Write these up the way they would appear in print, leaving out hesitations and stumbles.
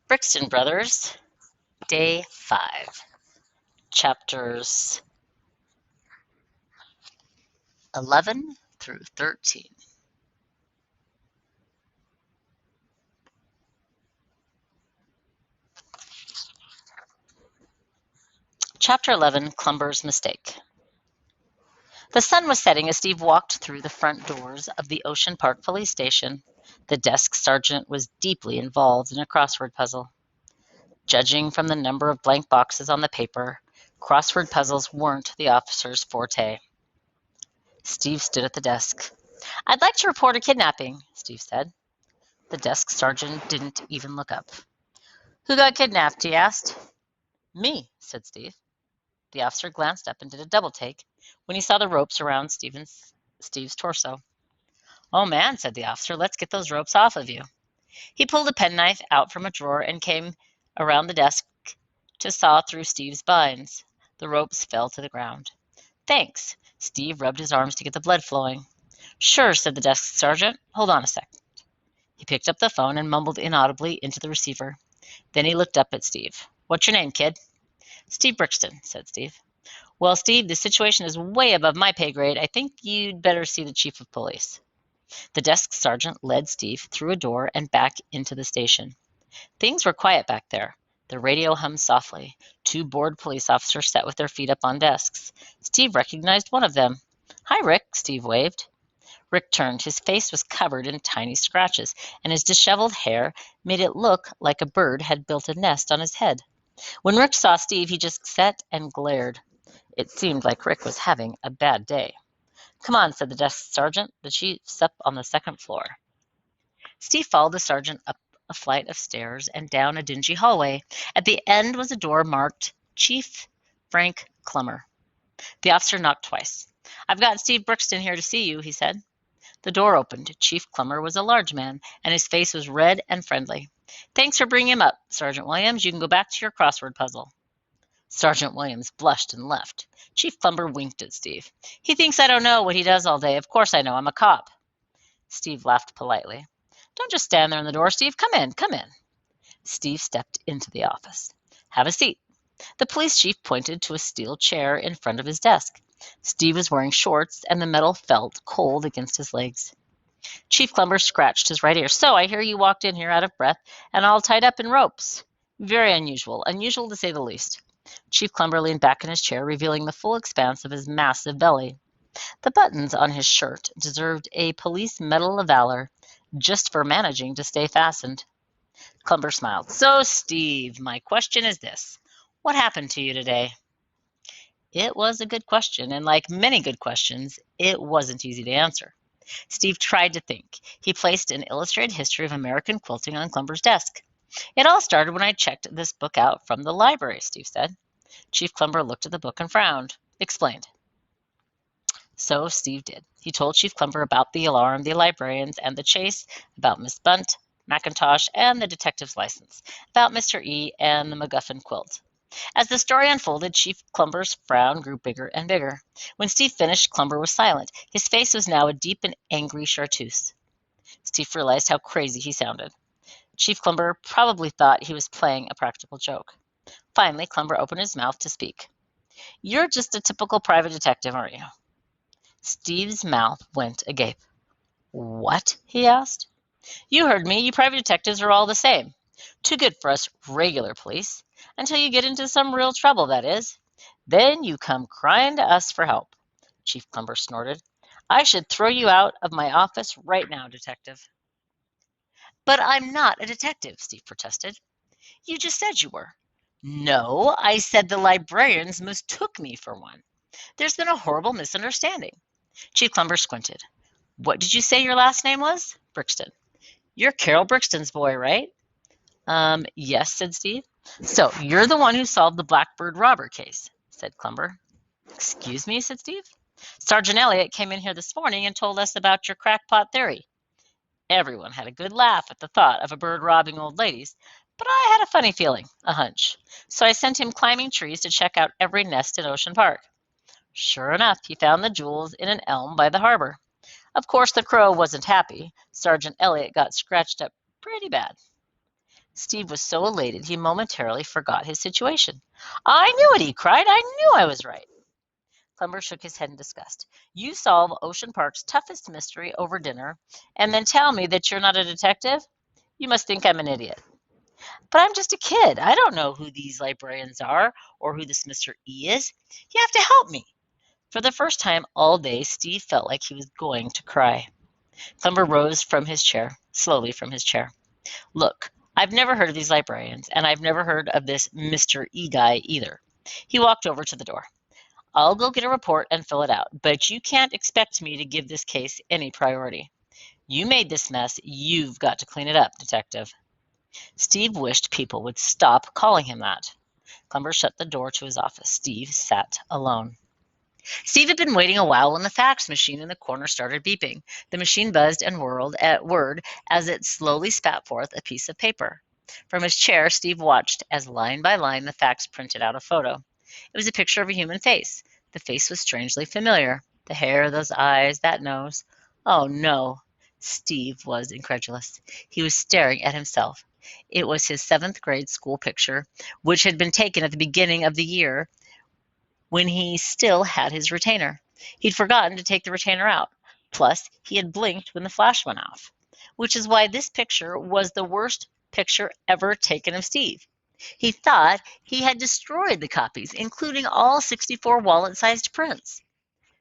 Brixton Brothers, Day 5, Chapters 11 through 13. Chapter 11, Clumber's Mistake. The sun was setting as Steve walked through the front doors of the Ocean Park Police Station. The desk sergeant was deeply involved in a crossword puzzle. Judging from the number of blank boxes on the paper, crossword puzzles weren't the officer's forte. Steve stood at the desk. "I'd like to report a kidnapping," Steve said. The desk sergeant didn't even look up. "Who got kidnapped?" he asked. "Me," said Steve. The officer glanced up and did a double take when he saw the ropes around Steve's torso. "Oh, man," said the officer, "let's get those ropes off of you." He pulled a penknife out from a drawer and came around the desk to saw through Steve's binds. The ropes fell to the ground. "Thanks." Steve rubbed his arms to get the blood flowing. "Sure," said the desk sergeant. "Hold on a sec." He picked up the phone and mumbled inaudibly into the receiver. Then he looked up at Steve. "What's your name, kid?" "Steve Brixton," said Steve. "Well, Steve, the situation is way above my pay grade. I think you'd better see the chief of police." The desk sergeant led Steve through a door and back into the station. Things were quiet back there. The radio hummed softly. Two bored police officers sat with their feet up on desks. Steve recognized one of them. "Hi, Rick," Steve waved. Rick turned. His face was covered in tiny scratches, and his disheveled hair made it look like a bird had built a nest on his head. When Rick saw Steve, he just sat and glared. It seemed like Rick was having a bad day. "Come on," said the desk sergeant. "The chief's up on the second floor." Steve followed the sergeant up a flight of stairs and down a dingy hallway. At the end was a door marked Chief Frank Clumber. The officer knocked twice. "I've got Steve Brixton here to see you," he said. The door opened. Chief Clumber was a large man, and his face was red and friendly. "Thanks for bringing him up, Sergeant Williams. You can go back to your crossword puzzle." Sergeant Williams blushed and left. Chief Clumber winked at Steve. "He thinks I don't know what he does all day. Of course I know. I'm a cop." Steve laughed politely. "Don't just stand there in the door, Steve. Come in, come in." Steve stepped into the office. "Have a seat." The police chief pointed to a steel chair in front of his desk. Steve was wearing shorts, and the metal felt cold against his legs. Chief Clumber scratched his right ear. "So I hear you walked in here out of breath and all tied up in ropes. Very unusual to say the least." Chief Clumber leaned back in his chair, revealing the full expanse of his massive belly. The buttons on his shirt deserved a Police Medal of Valor just for managing to stay fastened. Clumber smiled. "So, Steve, my question is this. What happened to you today?" It was a good question, and like many good questions, it wasn't easy to answer. Steve tried to think. He placed an illustrated history of American quilting on Clumber's desk. "It all started when I checked this book out from the library," Steve said. Chief Clumber looked at the book and frowned. Explained. So Steve did. He told Chief Clumber about the alarm, the librarians, and the chase, about Miss Bunt, Mackintosh, and the detective's license, about Mr. E and the MacGuffin quilt. As the story unfolded, Chief Clumber's frown grew bigger and bigger. When Steve finished, Clumber was silent. His face was now a deep and angry chartreuse. Steve realized how crazy he sounded. Chief Clumber probably thought he was playing a practical joke. Finally, Clumber opened his mouth to speak. "You're just a typical private detective, aren't you?" Steve's mouth went agape. "What?" he asked. "You heard me. You private detectives are all the same. Too good for us regular police. Until you get into some real trouble, that is. Then you come crying to us for help." Chief Clumber snorted. "I should throw you out of my office right now, detective." "But I'm not a detective," Steve protested. "You just said you were." "No, I said the librarians mistook me for one. There's been a horrible misunderstanding." Chief Clumber squinted. "What did you say your last name was?" "Brixton." "You're Carol Brixton's boy, right?" Yes," said Steve. "So you're the one who solved the Blackbird robber case," said Clumber. "Excuse me," said Steve. "Sergeant Elliott came in here this morning and told us about your crackpot theory." Everyone had a good laugh at the thought of a bird robbing old ladies, but I had a funny feeling, a hunch. So I sent him climbing trees to check out every nest in Ocean Park. Sure enough, he found the jewels in an elm by the harbor. Of course, the crow wasn't happy. Sergeant Elliott got scratched up pretty bad. Steve was so elated he momentarily forgot his situation. I knew it, he cried. I knew I was right. Clumber shook his head in disgust. You solve Ocean Park's toughest mystery over dinner and then tell me that you're not a detective? You must think I'm an idiot. But I'm just a kid. I don't know who these librarians are or who this Mr. E is. You have to help me. For the first time all day, Steve felt like he was going to cry. Clumber rose slowly from his chair. Look, I've never heard of these librarians, and I've never heard of this Mr. E guy either. He walked over to the door. I'll go get a report and fill it out, but you can't expect me to give this case any priority. You made this mess. You've got to clean it up, detective. Steve wished people would stop calling him that. Clumber shut the door to his office. Steve sat alone. Steve had been waiting a while when the fax machine in the corner started beeping. The machine buzzed and whirred as it slowly spat forth a piece of paper. From his chair, Steve watched as line by line the fax printed out a photo. It was a picture of a human face. The face was strangely familiar. The hair, those eyes, that nose. Oh no. Steve was incredulous. He was staring at himself. It was his 7th grade school picture, which had been taken at the beginning of the year when he still had his retainer. He'd forgotten to take the retainer out. Plus, he had blinked when the flash went off, which is why this picture was the worst picture ever taken of Steve. He thought he had destroyed the copies, including all 64 wallet-sized prints.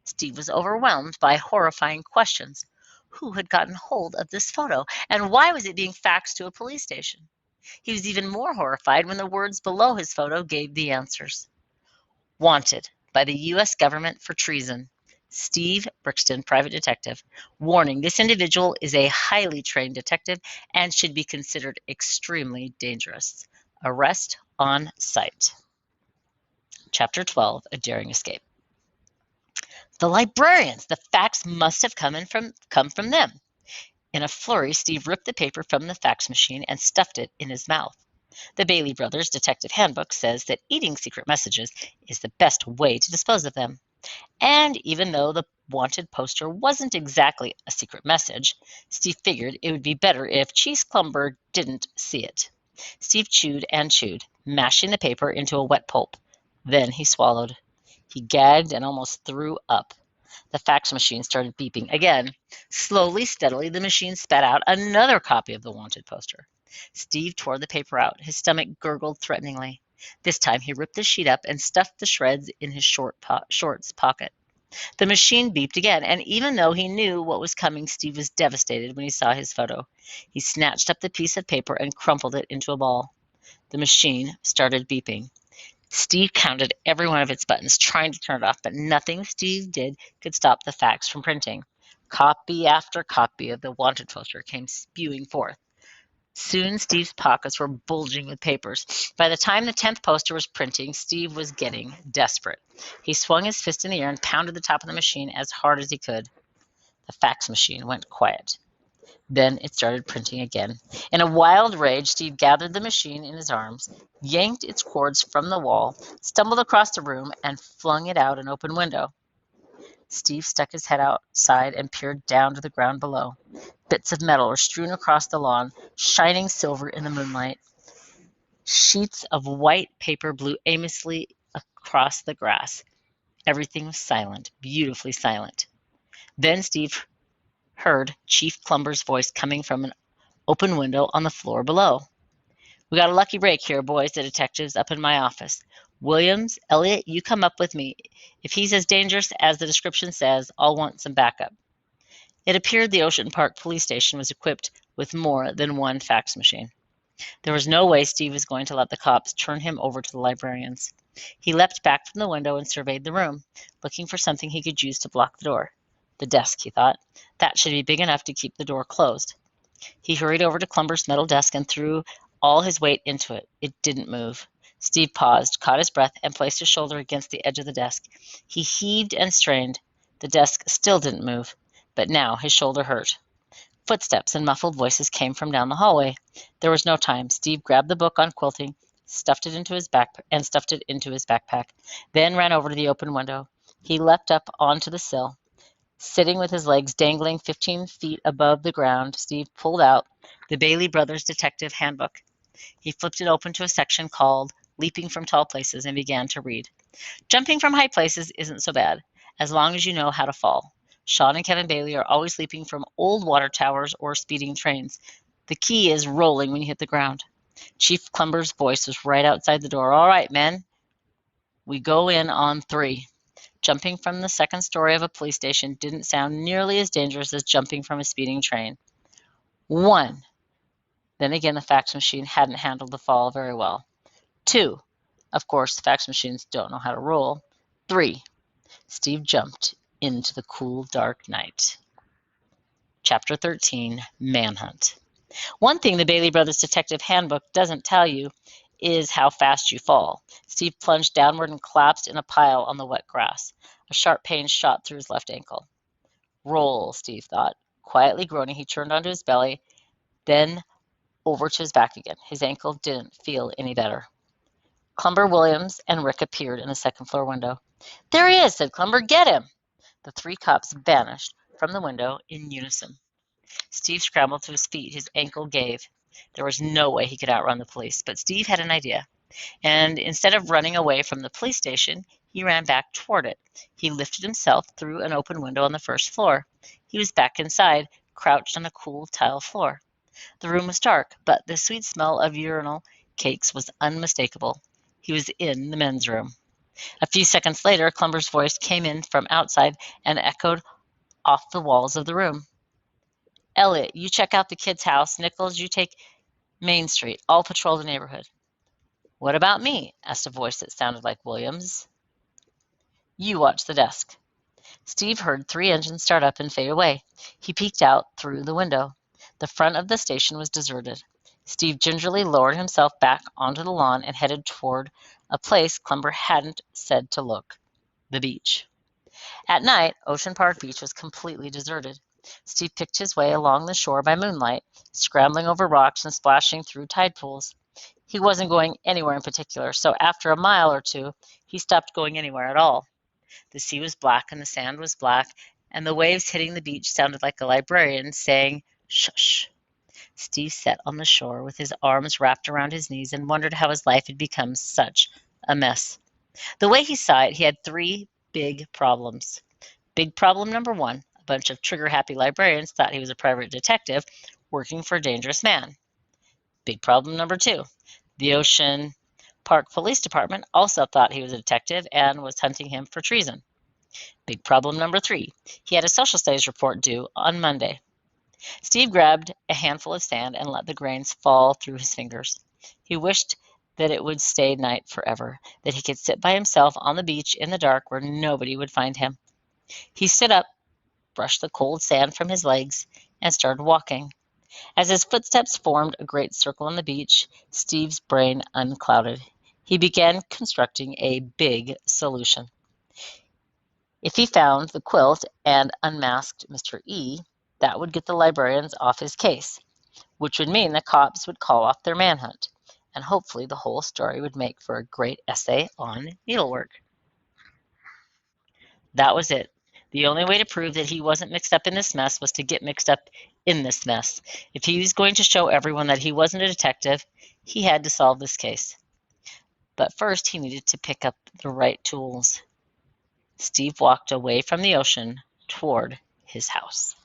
Steve was overwhelmed by horrifying questions. Who had gotten hold of this photo, and why was it being faxed to a police station? He was even more horrified when the words below his photo gave the answers. Wanted by the U.S. government for treason. Steve Brixton, private detective. Warning, this individual is a highly trained detective and should be considered extremely dangerous. Arrest on sight. Chapter 12, A Daring Escape. The librarians! The fax must have come from them. In a flurry, Steve ripped the paper from the fax machine and stuffed it in his mouth. The Bailey Brothers Detective Handbook says that eating secret messages is the best way to dispose of them. And even though the wanted poster wasn't exactly a secret message, Steve figured it would be better if Cheese Clumber didn't see it. Steve chewed and chewed, mashing the paper into a wet pulp. Then he swallowed. He gagged and almost threw up. The fax machine started beeping again. Slowly, steadily, the machine spat out another copy of the wanted poster. Steve tore the paper out. His stomach gurgled threateningly. This time he ripped the sheet up and stuffed the shreds in his shorts pocket. The machine beeped again, and even though he knew what was coming, Steve was devastated when he saw his photo. He snatched up the piece of paper and crumpled it into a ball. The machine started beeping. Steve counted every one of its buttons, trying to turn it off, but nothing Steve did could stop the fax from printing. Copy after copy of the wanted poster came spewing forth. Soon Steve's pockets were bulging with papers. By the time the 10th poster was printing, Steve was getting desperate. He swung his fist in the air and pounded the top of the machine as hard as he could. The fax machine went quiet. Then it started printing again. In a wild rage, Steve gathered the machine in his arms, yanked its cords from the wall, stumbled across the room, and flung it out an open window. Steve stuck his head outside and peered down to the ground below. Bits of metal were strewn across the lawn, shining silver in the moonlight. Sheets of white paper blew aimlessly across the grass. Everything was silent, beautifully silent. Then Steve heard Chief Clumber's voice coming from an open window on the floor below. We got a lucky break here, boys, the detectives up in my office. Williams, Elliot, you come up with me. If he's as dangerous as the description says, I'll want some backup. It appeared the Ocean Park police station was equipped with more than one fax machine. There was no way Steve was going to let the cops turn him over to the librarians. He leapt back from the window and surveyed the room, looking for something he could use to block the door. The desk, he thought. That should be big enough to keep the door closed. He hurried over to Clumber's metal desk and threw all his weight into it. It didn't move. Steve paused, caught his breath, and placed his shoulder against the edge of the desk. He heaved and strained. The desk still didn't move, but now his shoulder hurt. Footsteps and muffled voices came from down the hallway. There was no time. Steve grabbed the book on quilting, stuffed it into his backpack, then ran over to the open window. He leapt up onto the sill. Sitting with his legs dangling 15 feet above the ground, Steve pulled out the Bailey Brothers Detective Handbook. He flipped it open to a section called Leaping from Tall Places and began to read. Jumping from high places isn't so bad, as long as you know how to fall. Sean and Kevin Bailey are always leaping from old water towers or speeding trains. The key is rolling when you hit the ground. Chief Clumber's voice was right outside the door. All right, men, we go in on 3. Jumping from the second story of a police station didn't sound nearly as dangerous as jumping from a speeding train. 1. Then again, the fax machine hadn't handled the fall very well. 2. Of course, fax machines don't know how to roll. 3. Steve jumped into the cool, dark night. Chapter 13, Manhunt. One thing the Bailey Brothers Detective Handbook doesn't tell you is how fast you fall. Steve plunged downward and collapsed in a pile on the wet grass. A sharp pain shot through his left ankle. Roll, Steve thought. Quietly groaning, he turned onto his belly, then over to his back again. His ankle didn't feel any better. Clumber, Williams, and Rick appeared in the second-floor window. There he is, said Clumber. Get him! The 3 cops vanished from the window in unison. Steve scrambled to his feet. His ankle gave. There was no way he could outrun the police, but Steve had an idea. And instead of running away from the police station, he ran back toward it. He lifted himself through an open window on the first floor. He was back inside, crouched on a cool tile floor. The room was dark, but the sweet smell of urinal cakes was unmistakable. He was in the men's room. A few seconds later, Clumber's voice came in from outside and echoed off the walls of the room. Elliot, you check out the kid's house. Nichols, you take Main Street. I'll patrol the neighborhood. What about me? Asked a voice that sounded like Williams. You watch the desk. Steve heard 3 engines start up and fade away. He peeked out through the window. The front of the station was deserted. Steve gingerly lowered himself back onto the lawn and headed toward a place Clumber hadn't said to look, the beach. At night, Ocean Park Beach was completely deserted. Steve picked his way along the shore by moonlight, scrambling over rocks and splashing through tide pools. He wasn't going anywhere in particular, so after a mile or 2, he stopped going anywhere at all. The sea was black and the sand was black, and the waves hitting the beach sounded like a librarian saying, shush. Steve sat on the shore with his arms wrapped around his knees and wondered how his life had become such a mess. The way he saw it, he had 3 big problems. Big problem number 1, a bunch of trigger-happy librarians thought he was a private detective working for a dangerous man. Big problem number 2, the Ocean Park Police Department also thought he was a detective and was hunting him for treason. Big problem number 3, he had a social studies report due on Monday. Steve grabbed a handful of sand and let the grains fall through his fingers. He wished that it would stay night forever, that he could sit by himself on the beach in the dark where nobody would find him. He stood up, brushed the cold sand from his legs, and started walking. As his footsteps formed a great circle on the beach, Steve's brain unclouded. He began constructing a big solution. If he found the quilt and unmasked Mr. E, that would get the librarians off his case, which would mean the cops would call off their manhunt, and hopefully the whole story would make for a great essay on needlework. That was it. The only way to prove that he wasn't mixed up in this mess was to get mixed up in this mess. If he was going to show everyone that he wasn't a detective, he had to solve this case. But first, he needed to pick up the right tools. Steve walked away from the ocean toward his house.